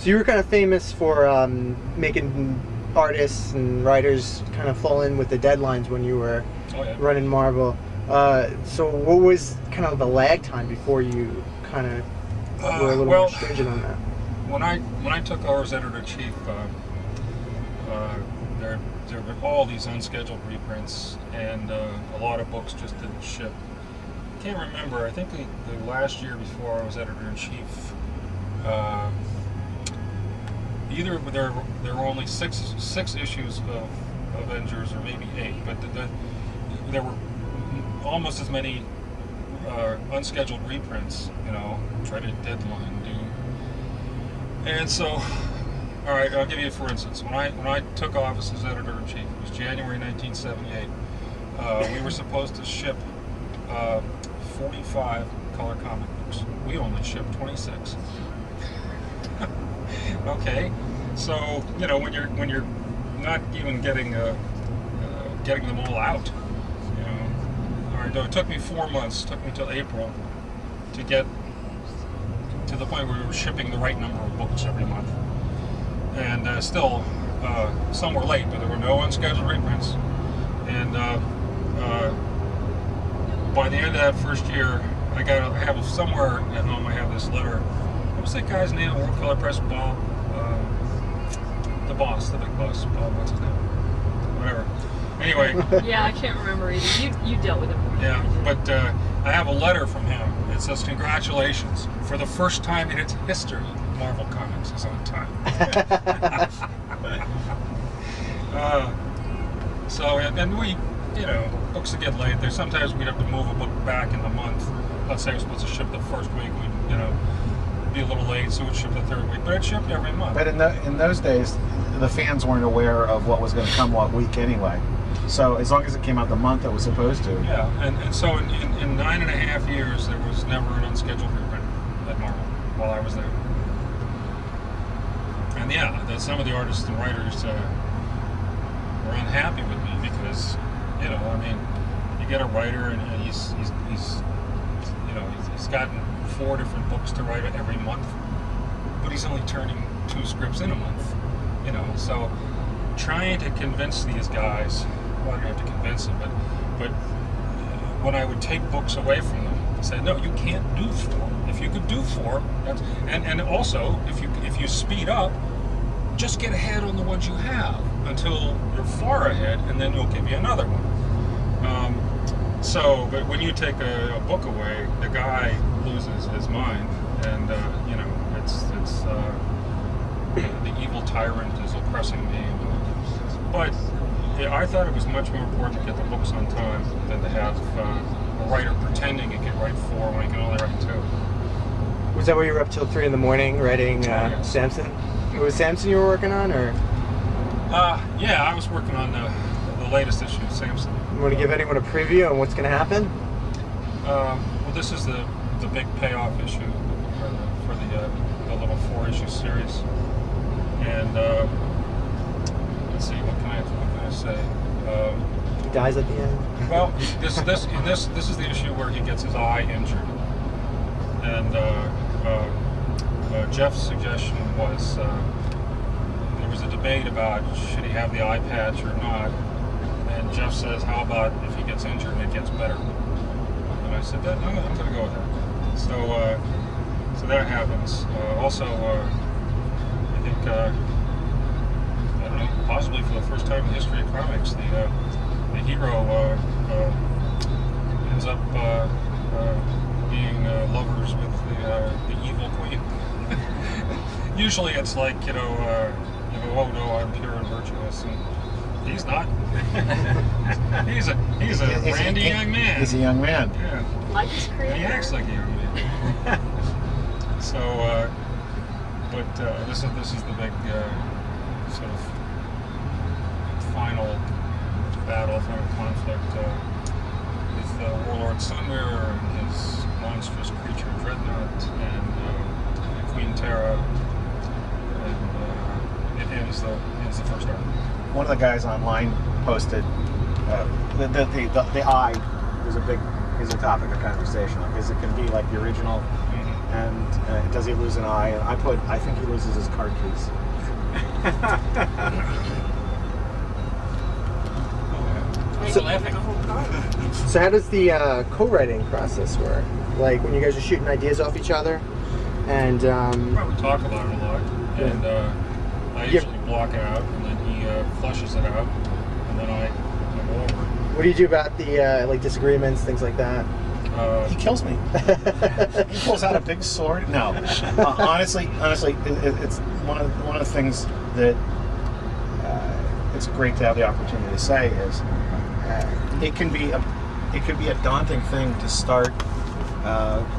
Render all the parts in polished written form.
So you were kind of famous for making artists and writers kind of fall in with the deadlines when you were running Marvel. So what was kind of the lag time before you kind of were a little more stringent on that? When I took over as editor-in-chief, there were all these unscheduled reprints, and a lot of books just didn't ship. I can't remember. I think the last year before I was editor-in-chief, either there were only six issues of Avengers, or maybe 8, but there were almost as many unscheduled reprints. Try to deadline due. And so, all right, I'll give you for instance. When I took office as editor-in-chief, it was January 1978. We were supposed to ship 45 color comic books. We only shipped 26. Okay, so when you're not even getting them all out, all right. It took me 4 months. Took me till April to get to the point where we were shipping the right number of books every month, and still some were late, but there were no unscheduled reprints. And by the end of that first year, I have somewhere at home. I have this letter. What was that guy's name? World Color Press, Bob, the boss, the big boss. Bob, what's his name? Whatever. Anyway. Yeah, I can't remember either. You dealt with it. Yeah, but I have a letter from him. It says, "Congratulations, for the first time in its history, Marvel Comics is on time." So, and we, books that get late. There's sometimes we'd have to move a book back in the month. Let's say we're supposed to ship the first week, we'd, be a little late, so we'd ship the third week. But it shipped every month. But in those days, the fans weren't aware of what was going to come what week anyway. So as long as it came out the month it was supposed to. Yeah, and so in 9.5 years, there was never an unscheduled reprint at Marvel while I was there. And yeah, some of the artists and writers were unhappy with me because, you get a writer and he's gotten 4 different books to write every month, but he's only turning 2 scripts in a month. So trying to convince these guys, well, I don't have to convince them, but when I would take books away from them, I said, no, you can't do 4. If you could do 4, and also if you speed up, just get ahead on the ones you have until you're far ahead, and then we'll give you another one. But when you take a book away, the guy loses his mind, and it's the evil tyrant is oppressing me. But I thought it was much more important to get the books on time than to have a writer pretending he can write 4 when he can only write 2. Was that where you were up till 3 in the morning writing Samson? Was it Samson you were working on, or? Yeah, I was working on the latest issue of Samson. You want to give anyone a preview on what's going to happen? Well, this is the big payoff issue for the little 4-issue series, and let's see, what can I say? He dies at the end. Well, this is the issue where he gets his eye injured, and Jeff's suggestion was there was a debate about should he have the eye patch or not, and Jeff says, how about if he gets injured and it gets better? And I said, I'm going to go with that. So that happens. Also, I think I don't know, possibly for the first time in the history of comics, the hero ends up being lovers with the evil queen. Usually it's like, oh no, I'm pure and virtuous, and he's not. he's a randy young man. He's a young man. Yeah. Like his creator. And he acts like a young man. So, but this is the big sort of final battle, final conflict with Warlord Sunmirror and his monstrous creature Dreadnought and Queen Terra, and it ends the first arc. One of the guys online posted the eye is a topic of conversation. Like, is it going to be like the original And does he lose an eye? And I think he loses his card keys. So how does the co-writing process work? Like when you guys are shooting ideas off each other, and we talk about it a lot, and I usually block it out, and then he flushes it out, and then I go over it. what do you do about the like disagreements, things like that? He kills me. He pulls out a big sword. No, honestly, it's one of the things that it's great to have the opportunity to say is it can be a daunting thing to start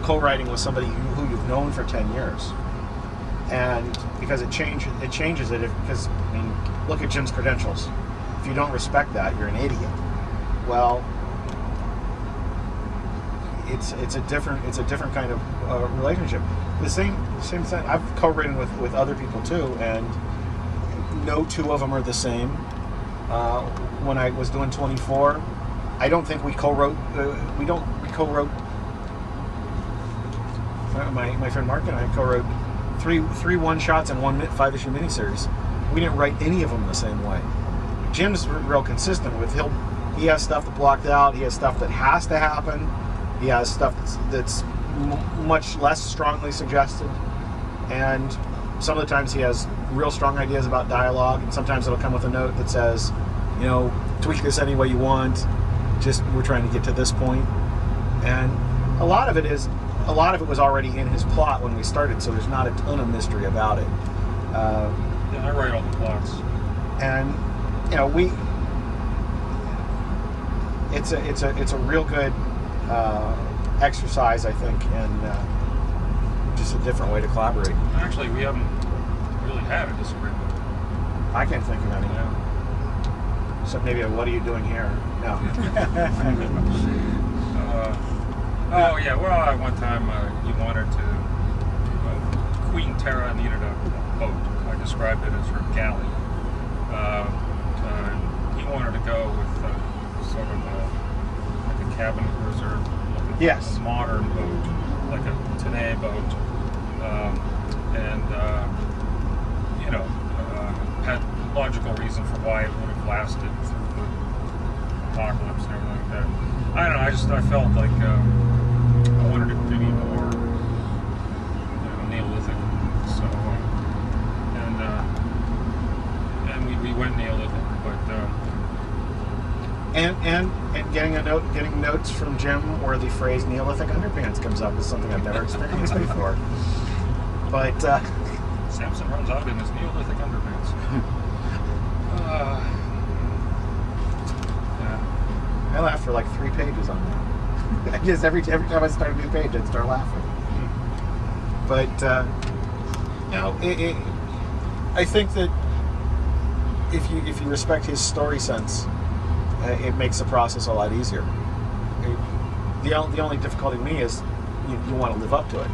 co-writing with somebody who you've known for 10 years, and because it changes it. Because I mean, look at Jim's credentials. If you don't respect that, you're an idiot. Well, it's a different kind of relationship. The same thing. I've co-written with other people too, and no two of them are the same. When I was doing 24, I don't think we co-wrote. We co-wrote. My friend Mark and I co-wrote three one-shots and one 5-issue miniseries. We didn't write any of them the same way. Jim's real consistent with he has stuff that blocked out. He has stuff that has to happen. He has stuff that's much less strongly suggested, and some of the times he has real strong ideas about dialogue, and sometimes it'll come with a note that says, tweak this any way you want. Just we're trying to get to this point, and a lot of it was already in his plot when we started, so there's not a ton of mystery about it. Yeah, I write all the plots, and it's a real good exercise, I think, and just a different way to collaborate. Actually, we haven't really had a disagreement. I can't think of any. Yeah. So maybe what are you doing here? No. Oh yeah. Well, at one time he wanted to. Queen Tara needed a boat. I described it as her galley. He wanted to go with sort of like a cabin cruiser. Yes. A modern boat, like a today boat, and had logical reason for why it would have lasted through the apocalypse and everything like that. I don't know. I felt like I wanted it to be more Neolithic. So and we went Neolithic, but. And getting notes from Jim where the phrase Neolithic underpants comes up is something I've never experienced before. But Samson runs out in his Neolithic underpants. Yeah. I laughed for like 3 pages on that. Just every time I start a new page, I'd start laughing. But I think that if you respect his story sense, it makes the process a lot easier. The only difficulty to me is you want to live up to it.